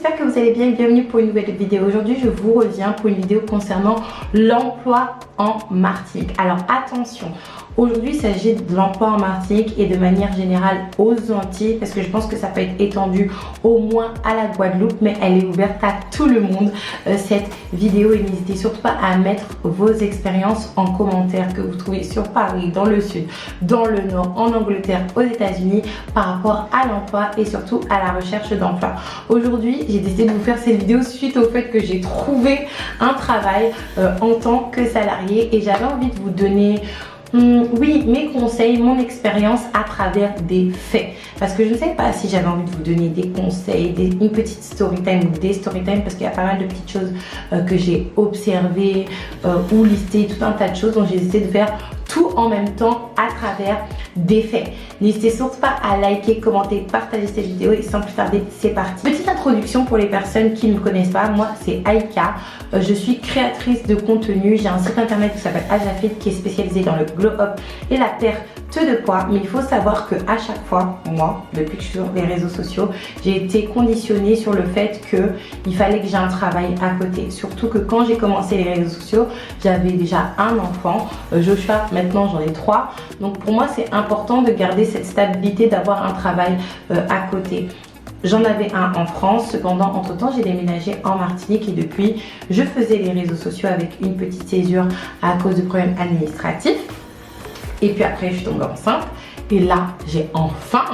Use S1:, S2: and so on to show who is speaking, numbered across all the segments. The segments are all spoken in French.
S1: j'espère que vous allez bien et bienvenue pour une nouvelle vidéo. Aujourd'hui je vous reviens pour une vidéo concernant l'emploi en Martinique. Alors attention, aujourd'hui il s'agit de l'emploi en Martinique et de manière générale aux Antilles, parce que je pense que ça peut être étendu au moins à la Guadeloupe, mais elle est ouverte à tout le monde cette vidéo. Et n'hésitez surtout pas à mettre vos expériences en commentaire que vous trouvez sur Paris, dans le sud, dans le nord, en Angleterre, aux États-Unis, par rapport à l'emploi et surtout à la recherche d'emploi. Aujourd'hui j'ai décidé de vous faire cette vidéo suite au fait que j'ai trouvé un travail en tant que salarié, et j'avais envie de vous donner oui, mes conseils, mon expérience à travers des faits. Parce que je ne sais pas si j'avais envie de vous donner des conseils, une petite story time ou des story time, parce qu'il y a pas mal de petites choses que j'ai observées ou listées, tout un tas de choses. Donc j'ai décidé de faire tout en même temps à travers des faits. N'hésitez surtout pas à liker, commenter, partager cette vidéo, et sans plus tarder, c'est parti. Petite introduction pour les personnes qui ne me connaissent pas. Moi, c'est Aïka. Je suis créatrice de contenu. J'ai un site internet qui s'appelle Ajafit, qui est spécialisé dans le glow up et la perte de poids. Mais il faut savoir que à chaque fois, moi, depuis que je suis sur les réseaux sociaux, j'ai été conditionnée sur le fait que il fallait que j'ai un travail à côté. Surtout que quand j'ai commencé les réseaux sociaux, j'avais déjà un enfant, Joshua, maintenant j'en ai 3. Donc pour moi c'est important de garder cette stabilité, d'avoir un travail à côté. J'en avais un en France, cependant entre temps j'ai déménagé en Martinique, et depuis je faisais les réseaux sociaux avec une petite césure à cause de problèmes administratifs. Et puis après je suis tombée enceinte, et là j'ai enfin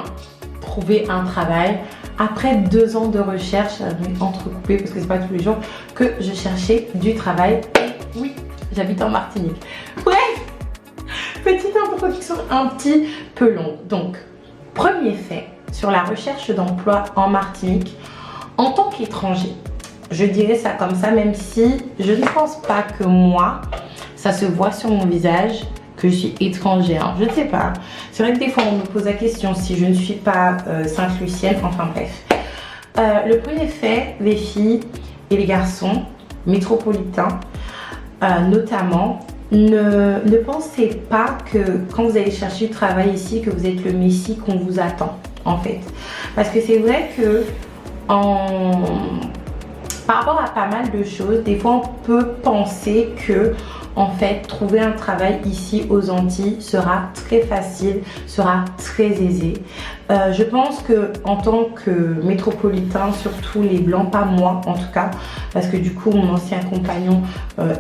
S1: trouvé un travail. Après 2 ans de recherche, entrecoupé parce que c'est pas tous les jours que je cherchais du travail. Et oui, j'habite en Martinique. Bref, petite introduction un petit peu longue. Donc, premier fait sur la recherche d'emploi en Martinique en tant qu'étranger. Je dirais ça comme ça, même si je ne pense pas que moi, ça se voit sur mon visage que je suis étrangère. Je ne sais pas. C'est vrai que des fois on me pose la question si je ne suis pas Sainte-Lucienne. Enfin bref. Le premier fait, les filles et les garçons métropolitains notamment, ne pensez pas que quand vous allez chercher du travail ici, que vous êtes le messie qu'on vous attend en fait. Parce que c'est vrai que par rapport à pas mal de choses, des fois on peut penser que en fait trouver un travail ici aux Antilles sera très facile, sera très aisé. Je pense que en tant que métropolitain, surtout les blancs, pas moi en tout cas, parce que du coup mon ancien compagnon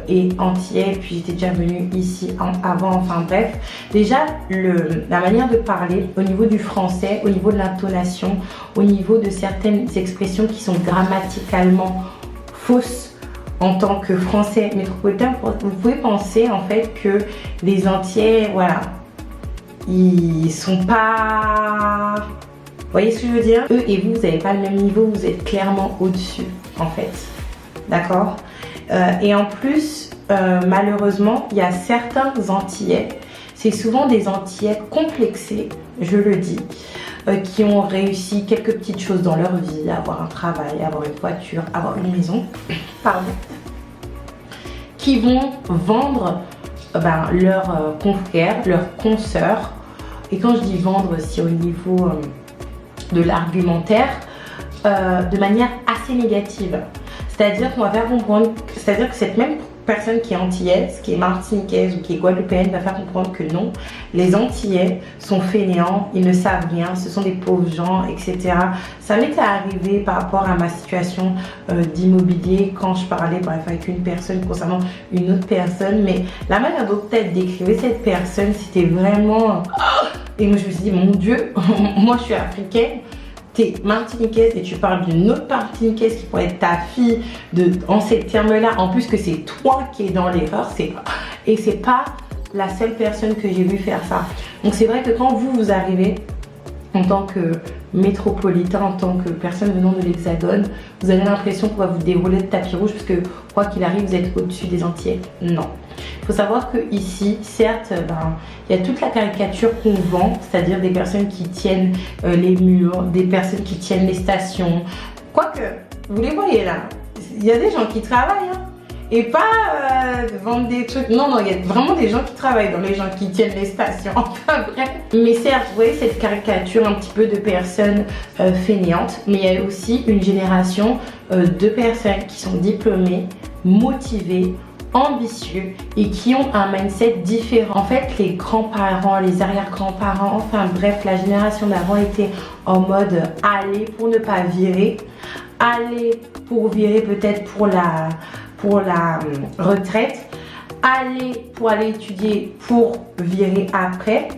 S1: est antillais, puis j'étais déjà venue ici avant, enfin bref. Déjà la manière de parler au niveau du français, au niveau de l'intonation, au niveau de certaines expressions qui sont grammaticalement fausses en tant que français métropolitain, vous pouvez penser en fait que les Antillais, voilà, ils sont pas... Vous voyez ce que je veux dire? Eux et vous, vous n'avez pas le même niveau, vous êtes clairement au-dessus en fait. D'accord? Et en plus, malheureusement, il y a certains Antillais, c'est souvent des Antillais complexés, je le dis, qui ont réussi quelques petites choses dans leur vie, avoir un travail, avoir une voiture, avoir une maison, pardon, qui vont vendre leurs confrères, leurs consoeurs. Et quand je dis vendre, c'est au niveau de l'argumentaire, de manière assez négative. C'est-à-dire qu'on va faire comprendre, c'est-à-dire que cette même personne qui est antillaise, qui est martiniquaise ou qui est guadeloupéenne va faire comprendre que non, les Antillais sont fainéants, ils ne savent rien, ce sont des pauvres gens, etc. Ça m'était arrivé par rapport à ma situation d'immobilier quand je parlais bref avec une personne concernant une autre personne, mais la manière dont elle décrivait cette personne, c'était vraiment... Et moi je me suis dit, mon Dieu, moi je suis africaine, t'es martiniquaise et tu parles d'une autre martiniquaise qui pourrait être ta fille en ces termes-là, en plus que c'est toi qui es dans l'erreur, et c'est pas la seule personne que j'ai vu faire ça. Donc c'est vrai que quand vous arrivez en tant que métropolitain, en tant que personne venant de l'Hexagone, vous avez l'impression qu'on va vous dérouler de tapis rouge parce que quoi qu'il arrive vous êtes au-dessus des Antillais. Non. Il faut savoir que ici, certes, il y a toute la caricature qu'on vend, c'est-à-dire des personnes qui tiennent les murs, des personnes qui tiennent les stations. Quoique, vous les voyez là, il y a des gens qui travaillent, hein. et pas vendre des trucs. Non, non, il y a vraiment des gens qui travaillent dans les gens qui tiennent les stations. Enfin bref. Mais certes, vous voyez cette caricature un petit peu de personnes fainéantes, mais il y a aussi une génération de personnes qui sont diplômées, motivées, ambitieux et qui ont un mindset différent. En fait, les grands-parents, les arrière-grands-parents, enfin bref, la génération d'avant était en mode aller pour ne pas virer, aller pour virer peut-être pour la retraite, aller pour aller étudier pour virer après.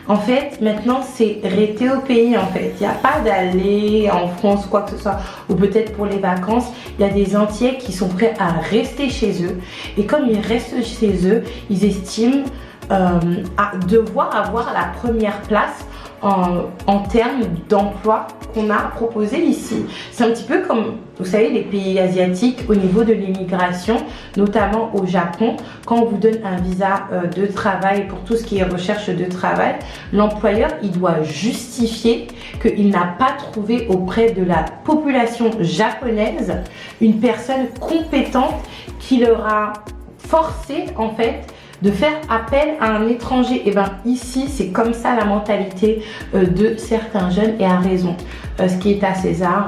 S1: En fait, maintenant, c'est rester au pays, en fait. Il n'y a pas d'aller en France ou quoi que ce soit, ou peut-être pour les vacances. Il y a des Antillais qui sont prêts à rester chez eux. Et comme ils restent chez eux, ils estiment à devoir avoir la première place en termes d'emploi qu'on a proposé ici. C'est un petit peu comme, vous savez, les pays asiatiques au niveau de l'immigration, notamment au Japon. Quand on vous donne un visa de travail pour tout ce qui est recherche de travail, l'employeur, il doit justifier qu'il n'a pas trouvé auprès de la population japonaise une personne compétente qui leur a forcé, en fait, de faire appel à un étranger. Et bien ici, c'est comme ça la mentalité de certains jeunes, et à raison. Ce qui est à César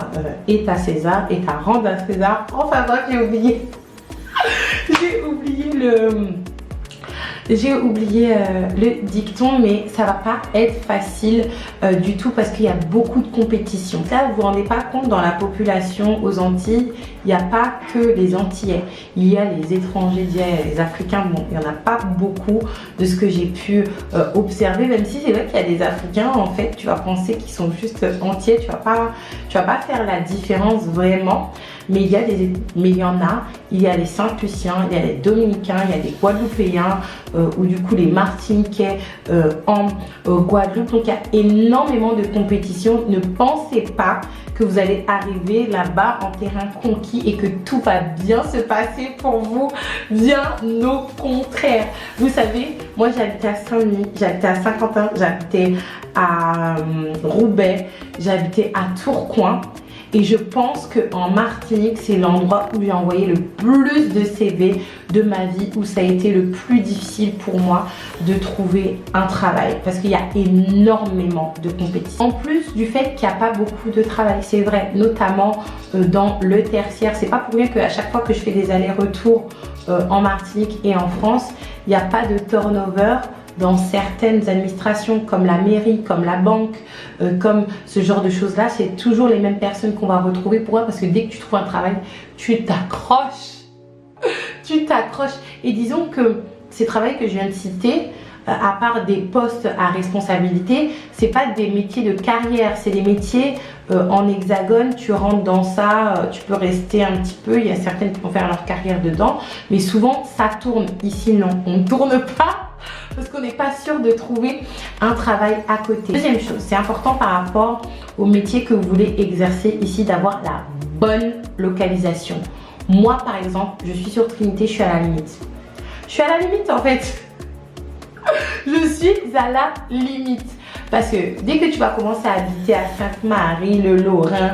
S1: est à César, est à rendre à César. Enfin bref, j'ai oublié. J'ai oublié le dicton, mais ça va pas être facile du tout parce qu'il y a beaucoup de compétition. Ça, vous vous rendez pas compte, dans la population aux Antilles, il n'y a pas que les Antillais. Il y a les étrangers, il y a les Africains. Bon, il n'y en a pas beaucoup de ce que j'ai pu observer, même si c'est vrai qu'il y a des Africains, en fait, tu vas penser qu'ils sont juste entiers, tu vas pas faire la différence vraiment. Mais il y en a, il y a les Saint-Luciens, il y a les Dominicains, il y a les Guadeloupéens, ou du coup les Martiniquais en Guadeloupe. Donc il y a énormément de compétition. Ne pensez pas que vous allez arriver là-bas en terrain conquis et que tout va bien se passer pour vous. Bien au contraire. Vous savez, moi j'habitais à Saint-Denis, j'habitais à Saint-Quentin, j'habitais à Roubaix, j'habitais à Tourcoing. Et je pense qu'en Martinique, c'est l'endroit où j'ai envoyé le plus de CV de ma vie, où ça a été le plus difficile pour moi de trouver un travail. Parce qu'il y a énormément de compétition. En plus du fait qu'il n'y a pas beaucoup de travail, c'est vrai, notamment dans le tertiaire. C'est pas pour rien qu'à chaque fois que je fais des allers-retours en Martinique et en France, il n'y a pas de turnover dans certaines administrations comme la mairie, comme la banque, comme ce genre de choses-là. C'est toujours les mêmes personnes qu'on va retrouver. Pourquoi? Parce que dès que tu trouves un travail, tu t'accroches. Tu t'accroches. Et disons que ces travails que je viens de citer, à part des postes à responsabilité, c'est pas des métiers de carrière, c'est des métiers en hexagone. Tu rentres dans ça, tu peux rester un petit peu. Il y a certaines qui vont faire leur carrière dedans, mais souvent ça tourne. Ici non, on ne tourne pas, parce qu'on n'est pas sûr de trouver un travail à côté. Deuxième chose, c'est important par rapport au métier que vous voulez exercer ici, d'avoir la bonne localisation. Moi par exemple, je suis sur Trinité, je suis à la limite. Je suis à la limite en fait. Je suis à la limite. Parce que dès que tu vas commencer à habiter à Sainte-Marie, le Lorrain,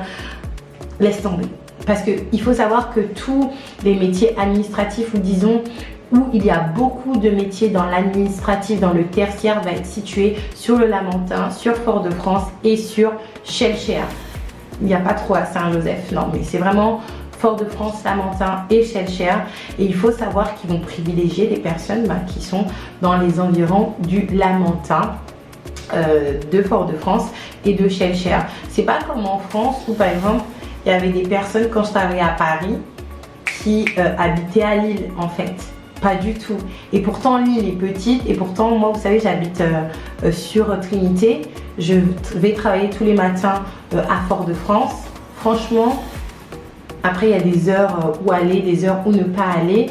S1: laisse tomber. Parce qu'il faut savoir que tous les métiers administratifs, ou disons où il y a beaucoup de métiers dans l'administratif, dans le tertiaire, va être situé sur le Lamentin, sur Fort-de-France et sur Shellshare. Il n'y a pas trop à Saint-Joseph, non, mais c'est vraiment Fort-de-France, Lamentin et Shellshare. Et il faut savoir qu'ils vont privilégier les personnes qui sont dans les environs du Lamentin, de Fort-de-France et de Shellshare. C'est pas comme en France où par exemple il y avait des personnes quand je travaillais à Paris qui habitaient à Lille en fait. Pas du tout. Et pourtant l'île est petite, et pourtant moi vous savez j'habite sur Trinité. Je vais travailler tous les matins à Fort-de-France. Franchement, après il y a des heures où aller, des heures où ne pas aller.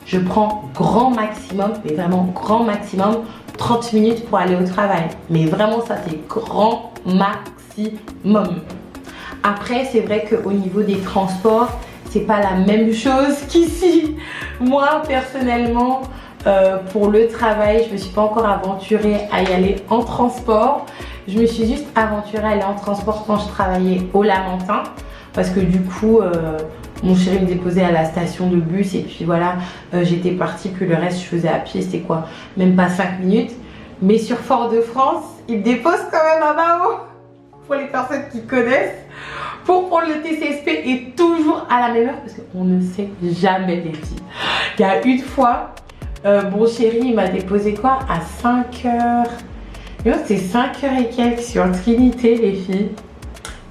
S1: Je prends grand maximum, mais vraiment grand maximum, 30 minutes pour aller au travail. Mais vraiment ça c'est grand maximum. Après c'est vrai qu'au niveau des transports, c'est pas la même chose qu'ici. Moi personnellement, pour le travail, je me suis pas encore aventurée à y aller en transport. Je me suis juste aventurée à aller en transport quand je travaillais au Lamentin, parce que du coup mon chéri me déposait à la station de bus et puis voilà, j'étais partie, puis le reste je faisais à pied, c'était quoi, même pas 5 minutes. Mais sur Fort-de-France, il me dépose quand même à Mao, pour les personnes qui connaissent, pour prendre le TCSP et toujours à la même heure parce qu'on ne sait jamais les filles. Il y a une fois, mon chéri il m'a déposé quoi à 5h. C'est 5h et quelques sur Trinité les filles.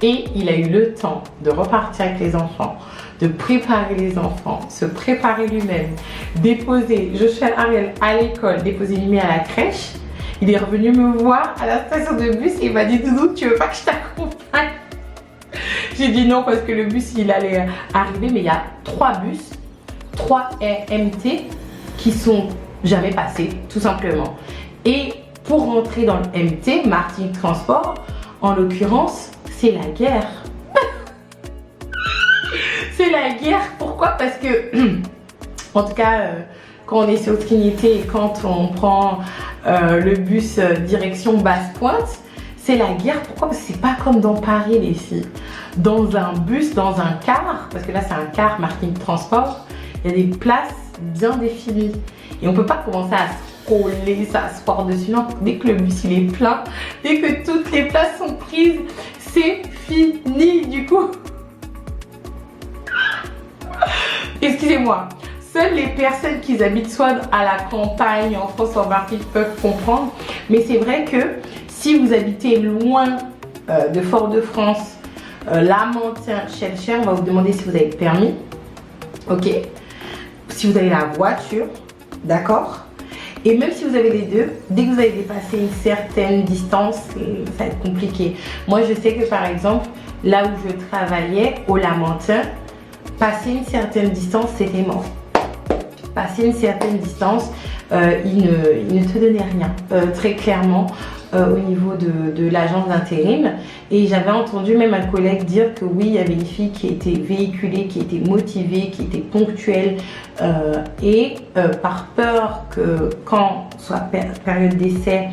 S1: Et il a eu le temps de repartir avec les enfants, de préparer les enfants, se préparer lui-même, déposer Joshua Ariel à l'école, déposer Mimi à la crèche. Il est revenu me voir à la station de bus et il m'a dit Doudou, tu veux pas que je t'accompagne? J'ai dit non parce que le bus il allait arriver, mais il y a 3 bus, 3 MT qui sont jamais passés, tout simplement. Et pour rentrer dans le MT, Martinique Transport, en l'occurrence, c'est la guerre. C'est la guerre, pourquoi? Parce que, en tout cas, quand on est sur Trinité et quand on prend le bus direction Basse-Pointe, c'est la guerre. Pourquoi? Parce que c'est pas comme dans Paris les filles. Dans un bus, dans un car, parce que là c'est un car Martinique Transport, il y a des places bien définies. Et on peut pas commencer à se rouler, ça se porte dessus. Non, dès que le bus il est plein, dès que toutes les places sont prises, c'est fini du coup. Excusez-moi. Seules les personnes qui habitent soit à la campagne, en France, en Martinique peuvent comprendre. Mais c'est vrai que si vous habitez loin de Fort-de-France, Lamentin, Chelcher, on va vous demander si vous avez le permis. Ok. Si vous avez la voiture, d'accord. Et même si vous avez les deux, dès que vous avez dépassé une certaine distance, ça va être compliqué. Moi, je sais que par exemple, là où je travaillais, au Lamentin, passer une certaine distance, c'était mort. Passer une certaine distance, il ne te donnait rien, très clairement, au niveau de l'agence d'intérim. Et j'avais entendu même un collègue dire que oui, il y avait une fille qui était véhiculée, qui était motivée, qui était ponctuelle, et par peur que quand soit période d'essai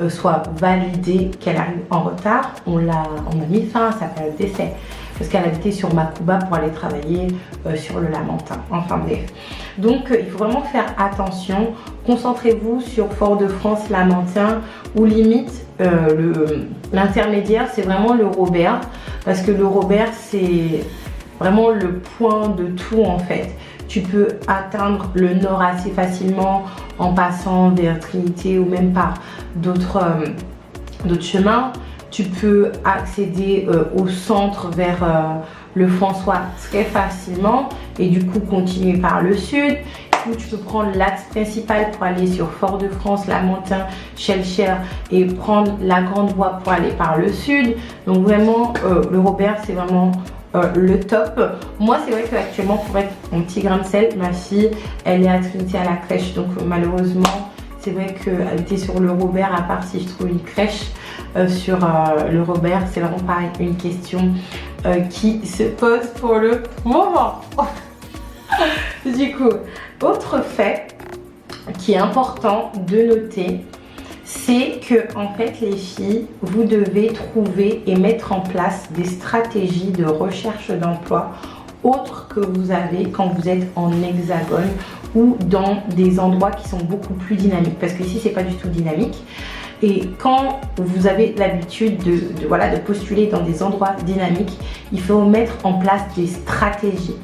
S1: soit validée, qu'elle arrive en retard, on a mis fin à sa période d'essai. Parce qu'elle habitait sur Macouba pour aller travailler sur le Lamentin. Enfin bref. Donc il faut vraiment faire attention. Concentrez-vous sur Fort-de-France, Lamentin, ou limite l'intermédiaire, c'est vraiment le Robert. Parce que le Robert, c'est vraiment le point de tout en fait. Tu peux atteindre le nord assez facilement en passant vers Trinité ou même par d'autres chemins. Tu peux accéder au centre vers le François très facilement et du coup continuer par le sud. Ou tu peux prendre l'axe principal pour aller sur Fort-de-France, Lamentin, Chelcher et prendre la grande voie pour aller par le sud. Donc vraiment, le Robert, c'est vraiment le top. Moi, c'est vrai qu'actuellement, pour être mon petit grain de sel, ma fille, elle est à Trinité à la crèche. Donc malheureusement, c'est vrai qu'elle était sur le Robert, à part si je trouve une crèche sur le Robert, c'est vraiment pas une question qui se pose pour le moment. Du coup, autre fait qui est important de noter, c'est que en fait les filles, vous devez trouver et mettre en place des stratégies de recherche d'emploi autres que vous avez quand vous êtes en hexagone ou dans des endroits qui sont beaucoup plus dynamiques, parce que ici c'est pas du tout dynamique. Et quand vous avez l'habitude de postuler dans des endroits dynamiques, il faut mettre en place des stratégies.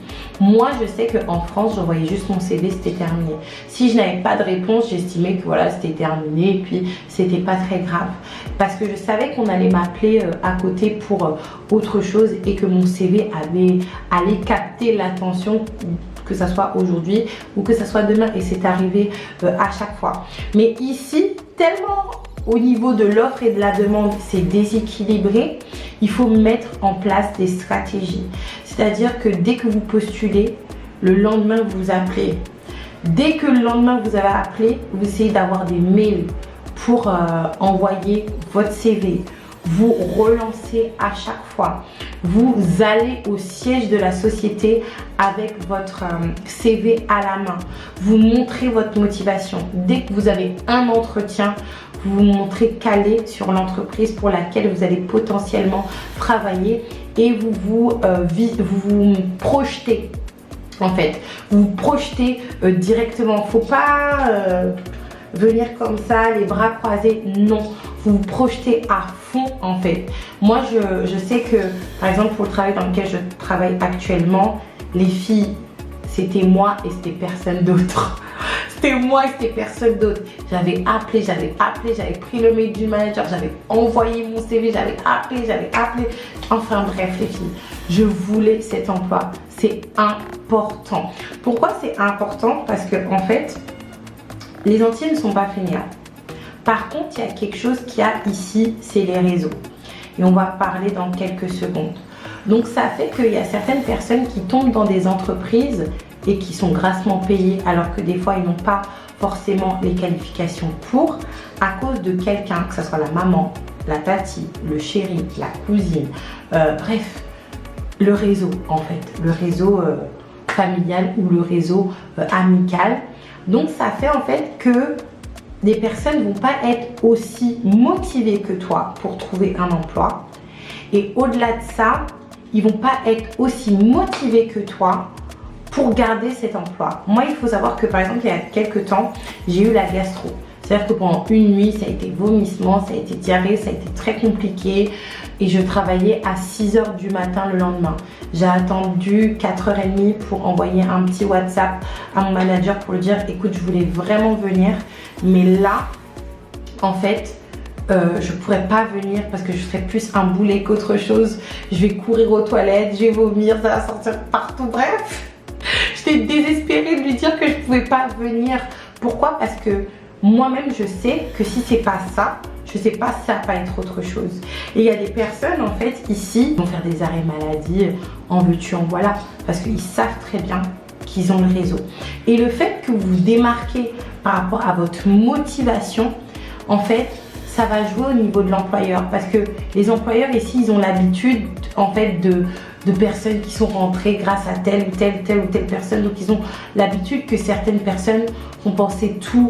S1: Moi, je sais qu'en France, j'envoyais juste mon CV, c'était terminé. Si je n'avais pas de réponse, j'estimais que voilà, c'était terminé et puis c'était pas très grave. Parce que je savais qu'on allait m'appeler à côté pour autre chose et que mon CV allait capter l'attention, que ça soit aujourd'hui ou que ça soit demain, et c'est arrivé à chaque fois. Mais ici, tellement au niveau de l'offre et de la demande, c'est déséquilibré, il faut mettre en place des stratégies. C'est-à-dire que dès que vous postulez, le lendemain vous appelez. Dès que le lendemain vous avez appelé, vous essayez d'avoir des mails pour envoyer votre CV. Vous relancez à chaque fois. Vous allez au siège de la société avec votre CV à la main. Vous montrez votre motivation. Dès que vous avez un entretien, vous vous montrez calé sur l'entreprise pour laquelle vous allez potentiellement travailler et vous vous projetez. En fait, vous vous projetez directement. Faut pas venir comme ça, les bras croisés. Non, vous vous projetez à fond en fait. Moi, je sais que, par exemple, pour le travail dans lequel je travaille actuellement, les filles, c'était moi et c'était personne d'autre. C'était moi et c'était personne d'autre. J'avais appelé, j'avais pris le mail du manager, j'avais envoyé mon CV, j'avais appelé. Enfin bref les filles, je voulais cet emploi. C'est important. Pourquoi c'est important? Parce que en fait, les entiers ne sont pas fainéants. Par contre, il y a quelque chose qu'il y a ici, c'est les réseaux. Et on va parler dans quelques secondes. Donc ça fait qu'il y a certaines personnes qui tombent dans des entreprises et qui sont grassement payées alors que des fois ils n'ont pas forcément les qualifications pour, à cause de quelqu'un, que ce soit la maman, la tati, le chéri, la cousine, bref, le réseau en fait, le réseau familial ou le réseau amical. Donc ça fait en fait que des personnes ne vont pas être aussi motivées que toi pour trouver un emploi, et au-delà de ça, ils vont pas être aussi motivés que toi pour garder cet emploi. Moi, il faut savoir que par exemple, il y a quelques temps, j'ai eu la gastro. C'est-à-dire que pendant une nuit, ça a été vomissement, ça a été diarrhée, ça a été très compliqué. Et je travaillais à 6 h du matin le lendemain. J'ai attendu 4 h 30 pour envoyer un petit WhatsApp à mon manager pour lui dire « Écoute, je voulais vraiment venir, mais là, en fait, je pourrais pas venir parce que je serais plus un boulet qu'autre chose. Je vais courir aux toilettes, je vais vomir, ça va sortir partout. » Bref, j'étais désespérée de lui dire que je pouvais pas venir. Pourquoi? Parce que moi-même, je sais que si c'est pas ça, je sais pas si ça va pas être autre chose. Et il y a des personnes, en fait, ici, qui vont faire des arrêts maladie, en veux-tu, en voilà, parce qu'ils savent très bien qu'ils ont le réseau. Et le fait que vous vous démarquez par rapport à votre motivation, en fait, ça va jouer au niveau de l'employeur, parce que les employeurs ici, ils ont l'habitude en fait de personnes qui sont rentrées grâce à telle ou telle personne. Donc ils ont l'habitude que certaines personnes vont penser tout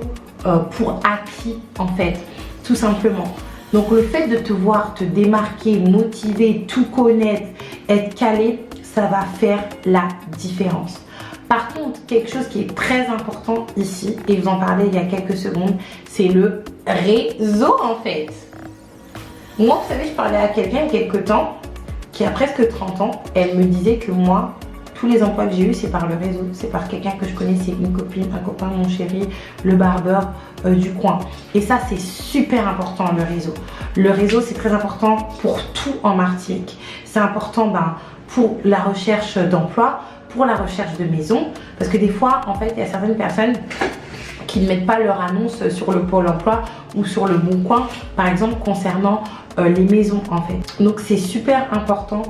S1: pour acquis en fait, tout simplement. Donc le fait de te voir te démarquer, motiver, tout connaître, être calé, ça va faire la différence. Par contre, quelque chose qui est très important ici, et vous en parlez il y a quelques secondes, c'est le réseau en fait. Moi, vous savez, je parlais à quelqu'un il y a quelques temps, qui a presque 30 ans, elle me disait que moi, tous les emplois que j'ai eu, c'est par le réseau, c'est par quelqu'un que je connais, c'est une copine, un copain, mon chéri, le barbeur du coin. Et ça, c'est super important, le réseau. Le réseau, c'est très important pour tout en Martinique. C'est important pour la recherche d'emploi, pour la recherche de maison, parce que des fois en fait il y a certaines personnes qui ne mettent pas leur annonce sur le Pôle emploi ou sur le Bon Coin, par exemple concernant les maisons en fait. Donc c'est super important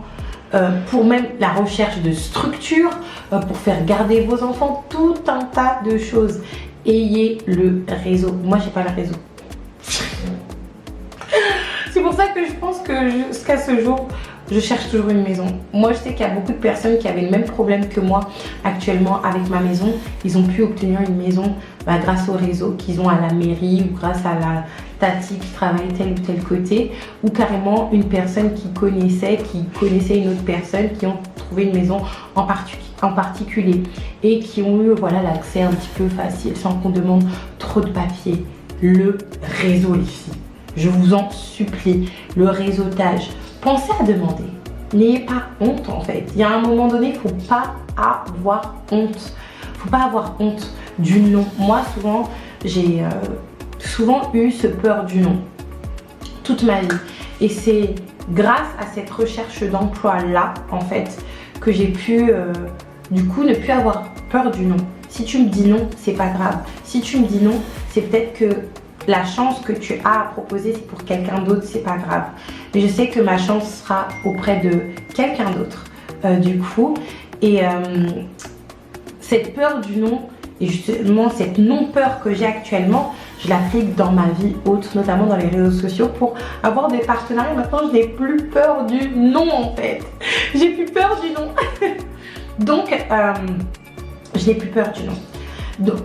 S1: pour même la recherche de structure, pour faire garder vos enfants, tout un tas de choses. Ayez le réseau. Moi j'ai pas le réseau. C'est pour ça que je pense que jusqu'à ce jour, je cherche toujours une maison. Moi, je sais qu'il y a beaucoup de personnes qui avaient le même problème que moi actuellement avec ma maison. Ils ont pu obtenir une maison grâce au réseau qu'ils ont à la mairie ou grâce à la tati qui travaille tel ou tel côté, ou carrément une personne qui connaissait une autre personne, qui ont trouvé une maison en particulier et qui ont eu voilà, l'accès un petit peu facile sans qu'on demande trop de papiers. Le réseau, les filles. Je vous en supplie, le réseautage. Pensez à demander. N'ayez pas honte en fait. Il y a un moment donné, il ne faut pas avoir honte. Il ne faut pas avoir honte du non. Moi, souvent, j'ai souvent eu ce peur du non. Toute ma vie. Et c'est grâce à cette recherche d'emploi-là, en fait, que j'ai pu, du coup, ne plus avoir peur du non. Si tu me dis non, c'est pas grave. Si tu me dis non, c'est peut-être que la chance que tu as à proposer, c'est pour quelqu'un d'autre, c'est pas grave. Mais je sais que ma chance sera auprès de quelqu'un d'autre, du coup. Et cette peur du non, et justement cette non-peur que j'ai actuellement, je l'applique dans ma vie haute, notamment dans les réseaux sociaux, pour avoir des partenariats. Maintenant, je n'ai plus peur du non, en fait. J'ai plus peur du non. Donc, je n'ai plus peur du non. Donc,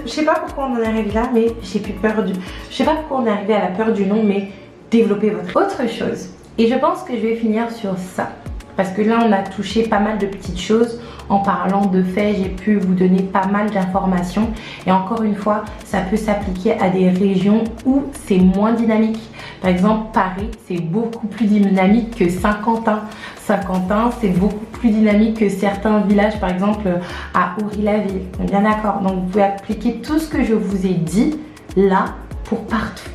S1: je sais pas pourquoi on en est arrivé là, mais j'ai plus peur du... Je sais pas pourquoi on est arrivé à la peur du non, mais développer votre autre chose. Et je pense que je vais finir sur ça. parce que là on a touché pas mal de petites choses. En parlant de faits, j'ai pu vous donner pas mal d'informations et encore une fois, ça peut s'appliquer à des régions où c'est moins dynamique. Par exemple, Paris, c'est beaucoup plus dynamique que Saint-Quentin. Saint-Quentin, c'est beaucoup plus dynamique que certains villages, par exemple à Ory-la-Ville. On est bien d'accord. Donc vous pouvez appliquer tout ce que je vous ai dit là pour partout.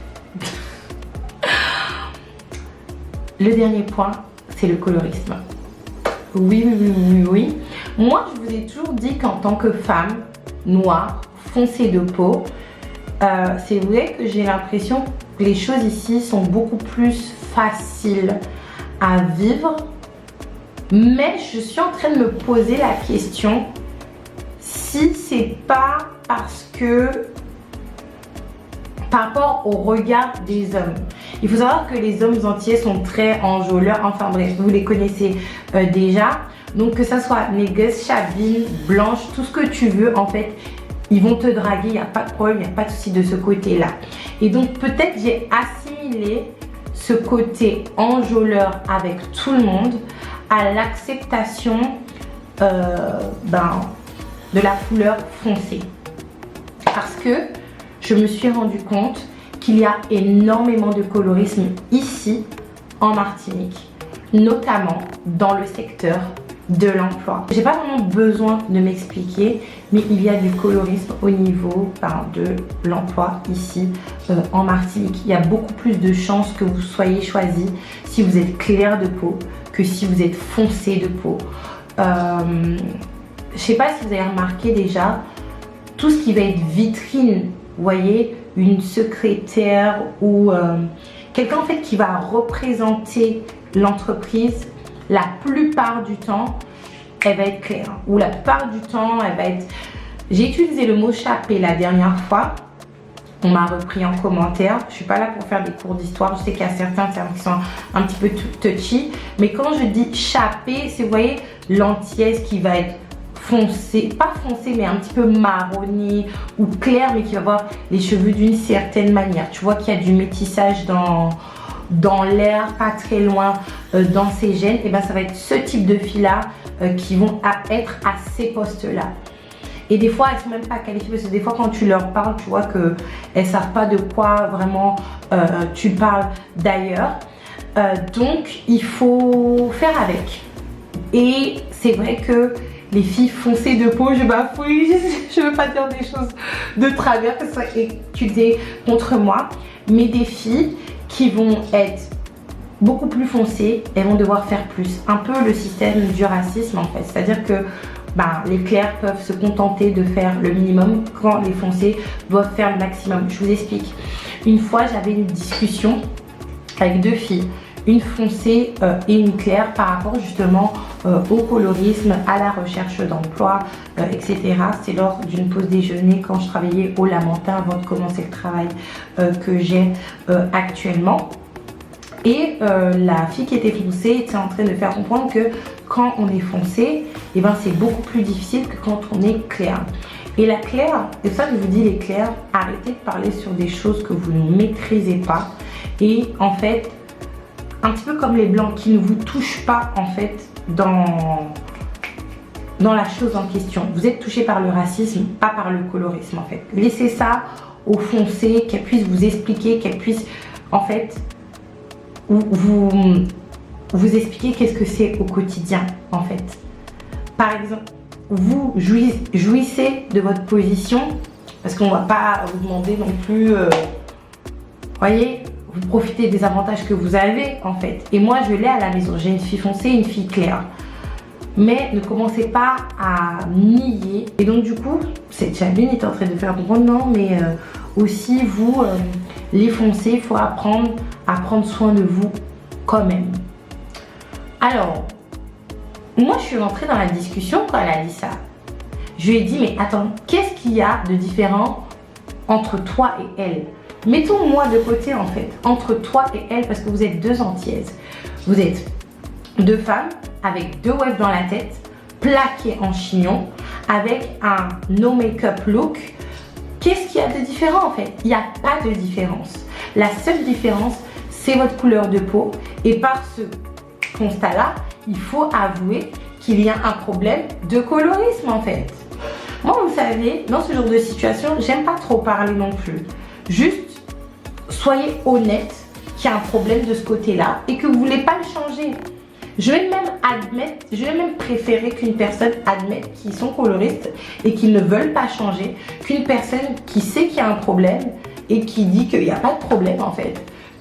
S1: Le dernier point, c'est le colorisme. Oui. Moi, je vous ai toujours dit qu'en tant que femme noire, foncée de peau, c'est vrai que j'ai l'impression que les choses ici sont beaucoup plus faciles à vivre. Mais je suis en train de me poser la question si c'est pas parce que par rapport au regard des hommes. Il faut savoir que les hommes entiers sont très enjôleurs, enfin bref, vous les connaissez déjà. Donc que ça soit négresse, chabine, blanche, tout ce que tu veux, en fait, ils vont te draguer, il n'y a pas de problème, il n'y a pas de souci de ce côté-là. Et donc peut-être j'ai assimilé ce côté enjôleur avec tout le monde à l'acceptation de la couleur foncée. Parce que je me suis rendu compte qu'il y a énormément de colorisme ici en Martinique, notamment dans le secteur de l'emploi. J'ai pas vraiment besoin de m'expliquer, mais il y a du colorisme au niveau de l'emploi ici en Martinique. Il y a beaucoup plus de chances que vous soyez choisi si vous êtes clair de peau que si vous êtes foncé de peau. Je sais pas si vous avez remarqué déjà, tout ce qui va être vitrine, vous voyez, une secrétaire ou quelqu'un en fait qui va représenter l'entreprise, la plupart du temps, elle va être claire. Ou la plupart du temps, elle va être... J'ai utilisé le mot chapé la dernière fois. On m'a repris en commentaire. Je suis pas là pour faire des cours d'histoire. Je sais qu'il y a certains termes qui sont un petit peu touchy. Mais quand je dis chapé, c'est, vous voyez, l'antillaise qui va être foncé, pas foncé mais un petit peu marronné ou clair, mais qui va avoir les cheveux d'une certaine manière. Tu vois qu'il y a du métissage dans l'air, pas très loin dans ces gènes. Et ben ça va être ce type de filles là qui vont être à ces postes là. Et des fois elles sont même pas qualifiées parce que des fois quand tu leur parles, tu vois que elles savent pas de quoi vraiment tu parles d'ailleurs. Donc il faut faire avec. Et c'est vrai que les filles foncées de peau, je bafouille, je veux pas dire des choses de travers que ça soit utilisé contre moi, mais des filles qui vont être beaucoup plus foncées, elles vont devoir faire plus. Un peu le système du racisme en fait, c'est-à-dire que les clairs peuvent se contenter de faire le minimum quand les foncés doivent faire le maximum. Je vous explique. Une fois, j'avais une discussion avec deux filles, une foncée et une claire par rapport justement au colorisme, à la recherche d'emploi, etc. C'est lors d'une pause déjeuner quand je travaillais au Lamentin avant de commencer le travail que j'ai actuellement. Et la fille qui était foncée était en train de faire comprendre que quand on est foncé, et c'est beaucoup plus difficile que quand on est clair. Et la claire, et ça je vous dis les clairs, arrêtez de parler sur des choses que vous ne maîtrisez pas. Et en fait, un petit peu comme les blancs qui ne vous touchent pas en fait dans la chose en question. Vous êtes touché par le racisme, pas par le colorisme en fait. Laissez ça aux foncés, qu'elles puissent vous expliquer, qu'elles puissent en fait vous expliquer qu'est-ce que c'est au quotidien en fait. Par exemple, vous jouissez de votre position parce qu'on va pas vous demander non plus, voyez, vous profitez des avantages que vous avez en fait. Et moi je l'ai à la maison, j'ai une fille foncée, une fille claire. Mais ne commencez pas à nier. Et donc du coup, cette Chabine est en train de faire comprendre, non mais aussi vous, les foncés, il faut apprendre à prendre soin de vous quand même. Alors, moi je suis rentrée dans la discussion quand elle a dit ça. Je lui ai dit, mais attends, qu'est-ce qu'il y a de différent entre toi et elle? Mettons moi de côté en fait, entre toi et elle, parce que vous êtes deux antillaises. Vous êtes deux femmes avec deux waves dans la tête, plaquées en chignon, avec un no make-up look. Qu'est-ce qu'il y a de différent en fait? Il n'y a pas de différence. La seule différence, c'est votre couleur de peau. Et par ce constat-là, il faut avouer qu'il y a un problème de colorisme en fait. Moi, vous savez, dans ce genre de situation, j'aime pas trop parler non plus. Juste, soyez honnête qu'il y a un problème de ce côté-là et que vous voulez pas le changer. Je vais même préférer qu'une personne admette qu'ils sont coloristes et qu'ils ne veulent pas changer, qu'une personne qui sait qu'il y a un problème et qui dit qu'il n'y a pas de problème en fait.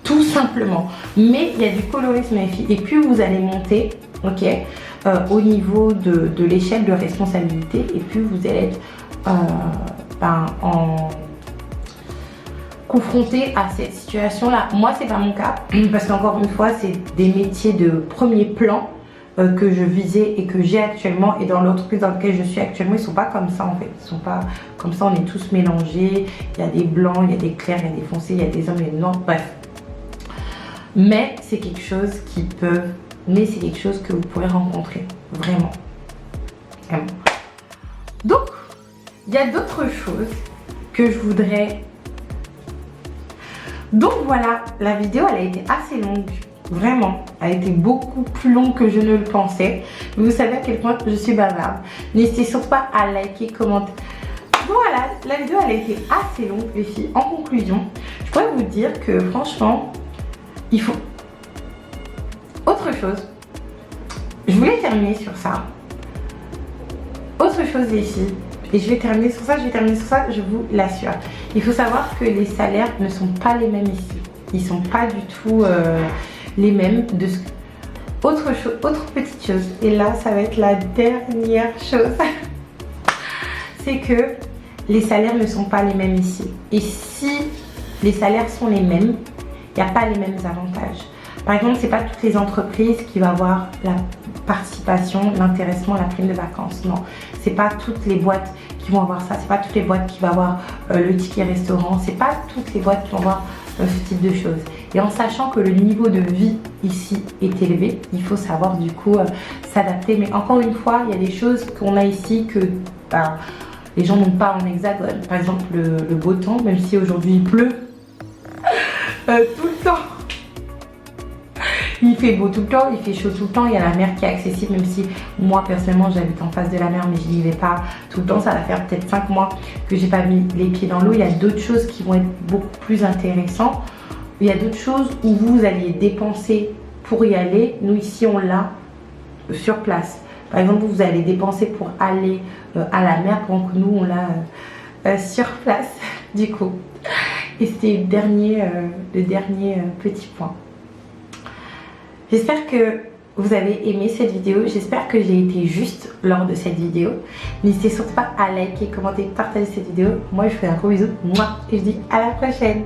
S1: Tout simplement. Mais il y a du colorisme les filles. Et plus vous allez monter, ok, au niveau de l'échelle de responsabilité, et plus vous allez être confronté à cette situation-là. Moi, c'est pas mon cas, parce qu'encore une fois, c'est des métiers de premier plan que je visais et que j'ai actuellement, et dans l'entreprise dans laquelle je suis actuellement, ils sont pas comme ça en fait. Ils sont pas comme ça, on est tous mélangés. Il y a des blancs, il y a des clairs, il y a des foncés, il y a des hommes et des noirs, bref. Mais c'est quelque chose c'est quelque chose que vous pourrez rencontrer, vraiment. Vraiment. Donc, il y a d'autres choses que je voudrais. Donc voilà, la vidéo elle a été assez longue, vraiment, elle a été beaucoup plus longue que je ne le pensais. Vous savez à quel point je suis bavarde. N'hésitez surtout pas à liker, commenter. Voilà, la vidéo elle a été assez longue les filles. En conclusion, je pourrais vous dire que franchement, il faut autre chose. Je voulais terminer sur ça. Autre chose les filles. Et je vais terminer sur ça, je vous l'assure. Il faut savoir que les salaires ne sont pas les mêmes ici. Ils ne sont pas du tout les mêmes. Autre petite chose, et là ça va être la dernière chose, c'est que les salaires ne sont pas les mêmes ici. Et si les salaires sont les mêmes, il n'y a pas les mêmes avantages. Par exemple, c'est pas toutes les entreprises qui vont avoir la participation, l'intéressement, la prime de vacances. Non, c'est pas toutes les boîtes qui vont avoir ça. C'est pas toutes les boîtes qui vont avoir le ticket restaurant. C'est pas toutes les boîtes qui vont avoir ce type de choses. Et en sachant que le niveau de vie ici est élevé, il faut savoir du coup s'adapter. Mais encore une fois, il y a des choses qu'on a ici que les gens n'ont pas en hexagone. Par exemple, le beau temps, même si aujourd'hui il pleut tout le temps. Il fait beau tout le temps, il fait chaud tout le temps, il y a la mer qui est accessible, même si moi personnellement j'habite en face de la mer mais je n'y vais pas tout le temps. Ça va faire peut-être 5 mois que j'ai pas mis les pieds dans l'eau. Il y a d'autres choses qui vont être beaucoup plus intéressantes. Il y a d'autres choses où vous alliez dépenser pour y aller. Nous ici on l'a sur place. Par exemple vous allez dépenser pour aller à la mer, pendant que nous on l'a sur place du coup. Et c'était le dernier petit point. J'espère que vous avez aimé cette vidéo. J'espère que j'ai été juste lors de cette vidéo. N'hésitez surtout pas à liker, commenter, partager cette vidéo. Moi, je vous fais un gros bisou. Et je dis à la prochaine.